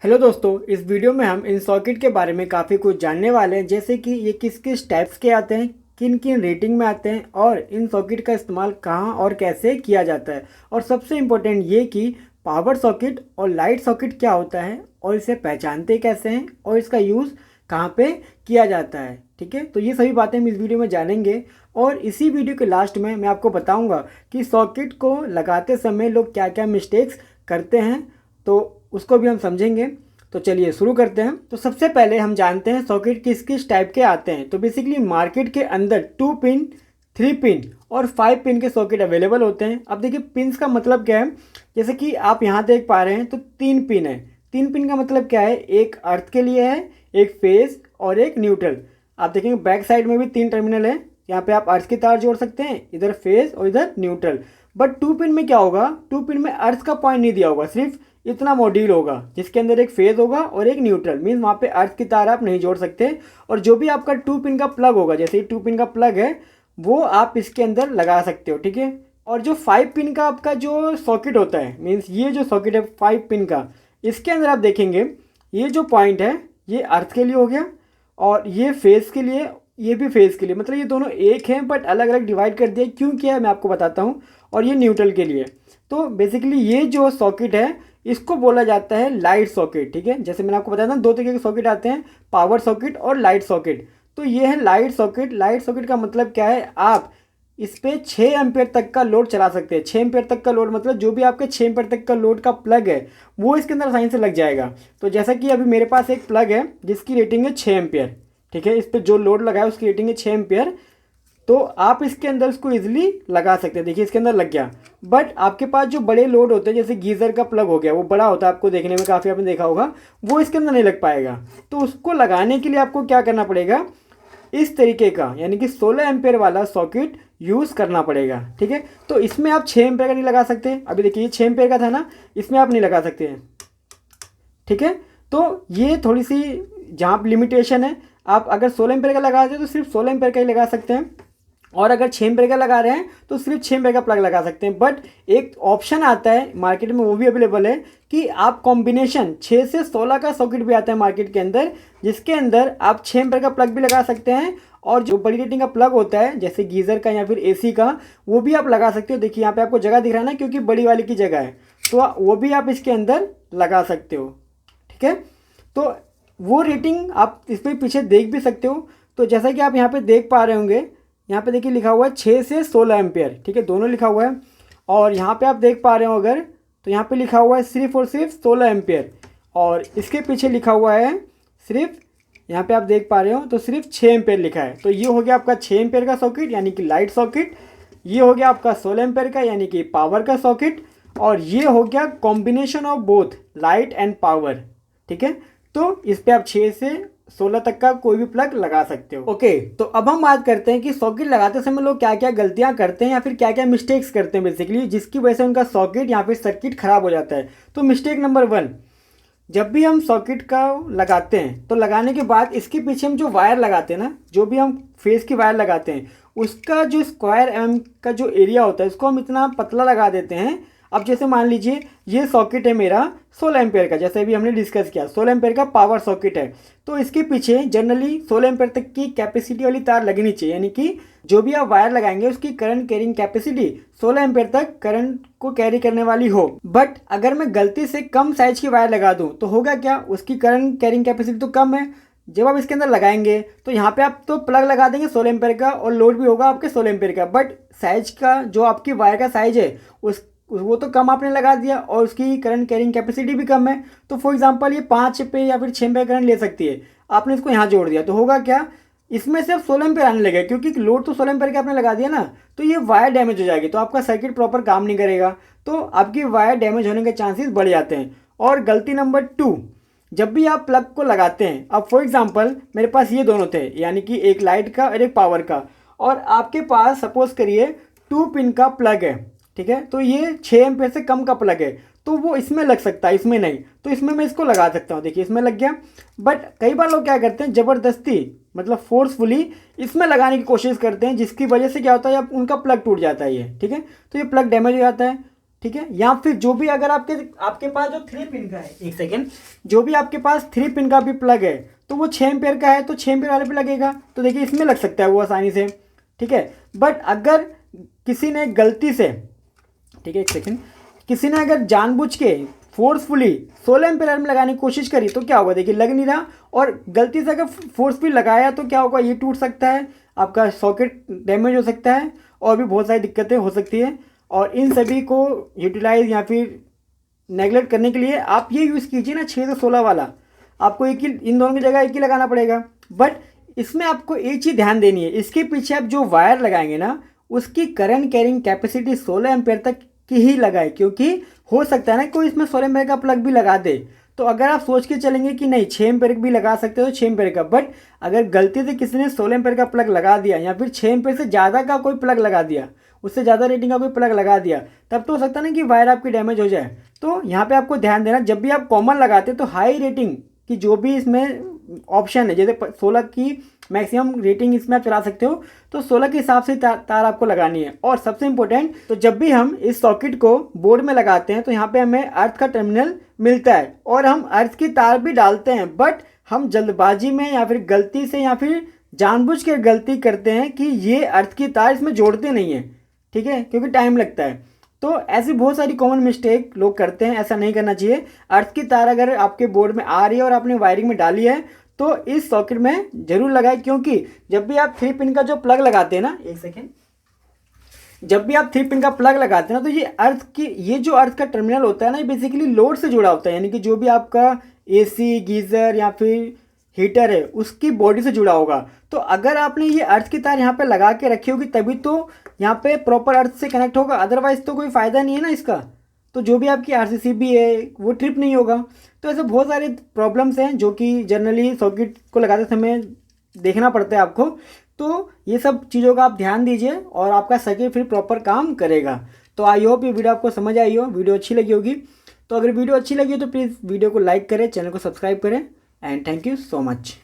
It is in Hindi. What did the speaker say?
हेलो दोस्तों, इस वीडियो में हम इन सॉकेट के बारे में काफ़ी कुछ जानने वाले हैं। जैसे कि ये किस किस टाइप्स के आते हैं, किन किन रेटिंग में आते हैं और इन सॉकेट का इस्तेमाल कहाँ और कैसे किया जाता है। और सबसे इम्पोर्टेंट ये कि पावर सॉकेट और लाइट सॉकेट क्या होता है और इसे पहचानते कैसे हैं और इसका यूज़ कहाँ पे किया जाता है। ठीक है, तो ये सभी बातें हम इस वीडियो में जानेंगे। और इसी वीडियो के लास्ट में मैं आपको बताऊँगा कि सॉकेट को लगाते समय लोग क्या क्या मिस्टेक्स करते हैं, तो उसको भी हम समझेंगे। तो चलिए शुरू करते हैं। तो सबसे पहले हम जानते हैं सॉकेट किस किस टाइप के आते हैं। तो बेसिकली मार्केट के अंदर 2 पिन, 3 पिन और 5 पिन के सॉकेट अवेलेबल होते हैं। अब देखिए पिन्स का मतलब क्या है। जैसे कि आप यहाँ देख पा रहे हैं तो 3 पिन है। 3 पिन का मतलब क्या है, एक अर्थ के लिए है, एक फेस और एक न्यूट्रल। आप देखेंगे बैक साइड में भी 3 टर्मिनल है। यहाँ पे आप अर्थ की तार जोड़ सकते हैं, इधर फेस और इधर न्यूट्रल। बट 2 पिन में क्या होगा, 2 पिन में अर्थ का पॉइंट नहीं दिया होगा, सिर्फ इतना मॉड्यूल होगा जिसके अंदर एक फेज होगा और एक न्यूट्रल। मीन्स वहाँ पे अर्थ की तार आप नहीं जोड़ सकते। और जो भी आपका 2 पिन का प्लग होगा, जैसे 2 पिन का प्लग है, वो आप इसके अंदर लगा सकते हो। ठीक है, और जो 5 पिन का आपका जो सॉकेट होता है, मीन्स ये जो सॉकेट है 5 पिन का, इसके अंदर आप देखेंगे ये जो पॉइंट है ये अर्थ के लिए हो गया और ये फेस के लिए, ये भी फेस के लिए। मतलब ये दोनों एक हैं बट अलग अलग डिवाइड कर दिया। क्यों किया है मैं आपको बताता हूँ। और ये न्यूट्रल के लिए। तो बेसिकली ये जो सॉकेट है इसको बोला जाता है लाइट सॉकेट। ठीक है, जैसे मैंने आपको बताया था 2 तरीके के सॉकेट आते हैं, पावर सॉकेट और लाइट सॉकेट। तो ये है लाइट सॉकेट। लाइट सॉकेट का मतलब क्या है, आप इस पे 6 एम्पेयर तक का लोड चला सकते हैं। 6 एम्पेयर तक का लोड मतलब जो भी आपके 6 एम्पेयर तक का लोड का प्लग है वो इसके अंदर आसानी से लग जाएगा। तो जैसा कि अभी मेरे पास एक प्लग है जिसकी रेटिंग है 6 एम्पेयर। ठीक है, इस पर जो लोड लगा है उसकी रेटिंग है 6 एम्पेयर। तो आप इसके अंदर इसको इजीली लगा सकते हैं। देखिए इसके अंदर लग गया। बट आपके पास जो बड़े लोड होते हैं, जैसे गीज़र का प्लग हो गया, वो बड़ा होता है, आपको देखने में काफ़ी आपने देखा होगा, वो इसके अंदर नहीं लग पाएगा। तो उसको लगाने के लिए आपको क्या करना पड़ेगा, इस तरीके का यानी कि 16 एम्पेयर वाला सॉकेट यूज़ करना पड़ेगा। ठीक है, तो इसमें आप 6 एम्पेयर का नहीं लगा सकते। अभी देखिए ये 6 एम्पेयर का था ना, इसमें आप नहीं लगा सकते हैं। ठीक है, तो ये थोड़ी सी जहाँ लिमिटेशन है। आप अगर 16 एम्पेयर का लगा रहे हो तो सिर्फ 16 एम्पेयर का ही लगा सकते हैं, और अगर 6 एम्पेयर का लगा रहे हैं तो सिर्फ 6 एम्पेयर का प्लग लगा सकते हैं। बट एक ऑप्शन आता है मार्केट में, वो भी अवेलेबल है कि आप कॉम्बिनेशन 6 से 16 का सॉकेट भी आता है मार्केट के अंदर, जिसके अंदर आप 6 एम्पेयर का प्लग भी लगा सकते हैं और जो बड़ी रेटिंग का प्लग होता है जैसे गीज़र का या फिर एसी का, वो भी आप लगा सकते हो। देखिए यहाँ पे आपको जगह दिख रहा है ना, क्योंकि बड़ी वाली की जगह है, तो वो भी आप इसके अंदर लगा सकते हो। ठीक है, तो वो रेटिंग आप इस पर पीछे देख भी सकते हो। तो जैसा कि आप यहाँ पे देख पा रहे होंगे, यहाँ पे देखिए लिखा हुआ है 6 से 16 एम्पेयर। ठीक है, दोनों लिखा हुआ है। और यहाँ पे आप देख पा रहे हो अगर, तो यहाँ पे लिखा हुआ है सिर्फ और सिर्फ 16 एम्पेयर, और इसके पीछे लिखा हुआ है सिर्फ, यहाँ पे आप देख पा रहे हो तो सिर्फ 6 एम्पेयर लिखा है। तो ये हो गया आपका 6 एम्पेयर का सॉकेट यानी कि लाइट सॉकेट। ये हो गया आपका 16 एम्पेयर का यानी कि पावर का सॉकेट। और ये हो गया combination of both light and power. ठीक है, तो इस पे आप 6 से 16 तक का कोई भी प्लग लगा सकते हो। ओके, तो अब हम बात करते हैं कि सॉकेट लगाते समय लोग क्या क्या गलतियां करते हैं या फिर क्या क्या मिस्टेक्स करते हैं बेसिकली, जिसकी वजह से उनका सॉकेट या फिर सर्किट खराब हो जाता है। तो मिस्टेक नंबर 1, जब भी हम सॉकेट का लगाते हैं तो लगाने के बाद इसके पीछे हम जो वायर लगाते हैं ना, जो भी हम फेस की वायर लगाते हैं, उसका जो स्क्वायर एम का जो एरिया होता है उसको हम इतना पतला लगा देते हैं। अब जैसे मान लीजिए ये सॉकेट है मेरा 16 एम्पेयर का, जैसे अभी हमने डिस्कस किया 16 एम्पेयर का पावर सॉकेट है, तो इसके पीछे जनरली 16 एम्पेयर तक की कैपेसिटी वाली तार लगनी चाहिए। यानी कि जो भी आप वायर लगाएंगे उसकी करंट कैरिंग कैपेसिटी 16 एम्पेयर तक करंट को कैरी करने वाली हो। बट अगर मैं गलती से कम साइज की वायर लगा दूं तो होगा क्या, उसकी करंट कैरिंग कैपेसिटी तो कम है। जब आप इसके अंदर लगाएंगे तो यहाँ पे आप तो प्लग लगा देंगे 16 एम्पेयर का और लोड भी होगा आपके 16 एम्पेयर का, बट साइज का जो आपकी वायर का साइज है वो तो कम आपने लगा दिया और उसकी करंट कैरिंग कैपेसिटी भी कम है। तो फॉर एग्जांपल ये 5 पे या फिर 6 एम्पेयर करंट ले सकती है, आपने इसको यहाँ जोड़ दिया तो होगा क्या, इसमें सिर्फ 16 एम्पेयर आने लगेगा, क्योंकि लोड तो 16 एम्पेयर का आपने लगा दिया ना। तो ये वायर डैमेज हो जाएगी, तो आपका सर्किट प्रॉपर काम नहीं करेगा, तो आपकी वायर डैमेज होने के चांसेस बढ़ जाते हैं। और गलती नंबर 2, जब भी आप प्लग को लगाते हैं, अब फॉर एग्जांपल मेरे पास ये दोनों थे यानी कि एक लाइट का और एक पावर का, और आपके पास सपोज करिए 2 पिन का प्लग है। ठीक है, तो ये 6 एम्पेयर से कम का प्लग है, तो वो इसमें लग सकता है, इसमें नहीं। तो इसमें मैं इसको लगा सकता हूँ, देखिए इसमें लग गया। बट कई बार लोग क्या करते हैं, ज़बरदस्ती मतलब फोर्सफुली इसमें लगाने की कोशिश करते हैं, जिसकी वजह से क्या होता है, अब उनका प्लग टूट जाता है ये। ठीक है, तो ये प्लग डैमेज हो जाता है। ठीक है। या फिर जो भी अगर आपके पास जो 3 पिन का है, एक सेकेंड, जो भी आपके पास 3 पिन का भी प्लग है तो वो 6 एम्पेयर का है तो 6 एम्पेयर वाले पे लगेगा, तो देखिए इसमें लग सकता है वो आसानी से, ठीक है। बट अगर किसी ने गलती से, ठीक है एक सेकेंड, किसी ने अगर जानबूझ के फोर्सफुली 16 एम्पेयर में लगाने की कोशिश करी तो क्या होगा, देखिए लग नहीं रहा, और गलती से अगर फोर्सफुली लगाया तो क्या होगा, ये टूट सकता है, आपका सॉकेट डैमेज हो सकता है और भी बहुत सारी दिक्कतें हो सकती है। और इन सभी को यूटिलाइज या फिर नेगलेक्ट करने के लिए आप ये यूज़ कीजिए ना 6 से 16 वाला, आपको एक ही, इन दोनों की जगह एक ही लगाना पड़ेगा। बट इसमें आपको एक चीज़ ध्यान देनी है, इसके पीछे आप जो वायर लगाएंगे ना उसकी करंट कैरिंग कैपेसिटी 16 एम्पेयर तक की ही लगाए, क्योंकि हो सकता है ना कोई इसमें 16 एम्पेयर का प्लग भी लगा दे, तो अगर आप सोच के चलेंगे कि नहीं 6 एम्पेयर भी लगा सकते हो 6 एम्पेयर का, बट अगर गलती से किसी ने 16 एम्पेयर का प्लग लगा दिया या फिर 6 एम्पेयर से ज़्यादा का कोई प्लग लगा दिया, उससे ज़्यादा रेटिंग का कोई प्लग लगा दिया, तब तो हो सकता है ना कि वायर आपकी डैमेज हो जाए। तो यहाँ पे आपको ध्यान देना, जब भी आप कॉमन लगाते तो हाई रेटिंग की जो भी इसमें ऑप्शन है, जैसे 16 की मैक्सिमम रेटिंग इसमें आप चला सकते हो, तो 16 के हिसाब से तार आपको लगानी है। और सबसे इम्पोर्टेंट, तो जब भी हम इस सॉकेट को बोर्ड में लगाते हैं तो यहाँ पे हमें अर्थ का टर्मिनल मिलता है और हम अर्थ की तार भी डालते हैं, बट हम जल्दबाजी में या फिर गलती से या फिर जानबूझ के गलती करते हैं कि ये अर्थ की तार इसमें जोड़ते नहीं हैं, ठीक है, क्योंकि टाइम लगता है। तो ऐसी बहुत सारी कॉमन मिस्टेक लोग करते हैं, ऐसा नहीं करना चाहिए। अर्थ की तार अगर आपके बोर्ड में आ रही है और आपने वायरिंग में डाली है तो इस सॉकेट में जरूर लगाए, क्योंकि जब भी आप 3 पिन का जो प्लग लगाते हैं ना, एक सेकेंड, जब भी आप 3 पिन का प्लग लगाते हैं ना तो ये जो अर्थ का टर्मिनल होता है ना, ये बेसिकली लोड से जुड़ा होता है, यानी कि जो भी आपका एसी गीज़र या फिर हीटर है उसकी बॉडी से जुड़ा होगा। तो अगर आपने ये अर्थ की तार यहाँ पे लगा के रखी होगी तभी तो यहाँ पे प्रॉपर अर्थ से कनेक्ट होगा, अदरवाइज तो कोई फ़ायदा नहीं है ना इसका। तो जो भी आपकी आरसीसीबी है वो ट्रिप नहीं होगा। तो ऐसे बहुत सारे प्रॉब्लम्स हैं जो कि जनरली सॉकेट को लगाते समय देखना पड़ता है आपको। तो ये सब चीज़ों का आप ध्यान दीजिए और आपका सर्किट फिर प्रॉपर काम करेगा। तो आई होप ये वीडियो आपको समझ आई हो, वीडियो अच्छी लगी होगी। तो अगर वीडियो अच्छी लगी हो तो प्लीज़ वीडियो को लाइक करें, चैनल को सब्सक्राइब करें, and thank you so much.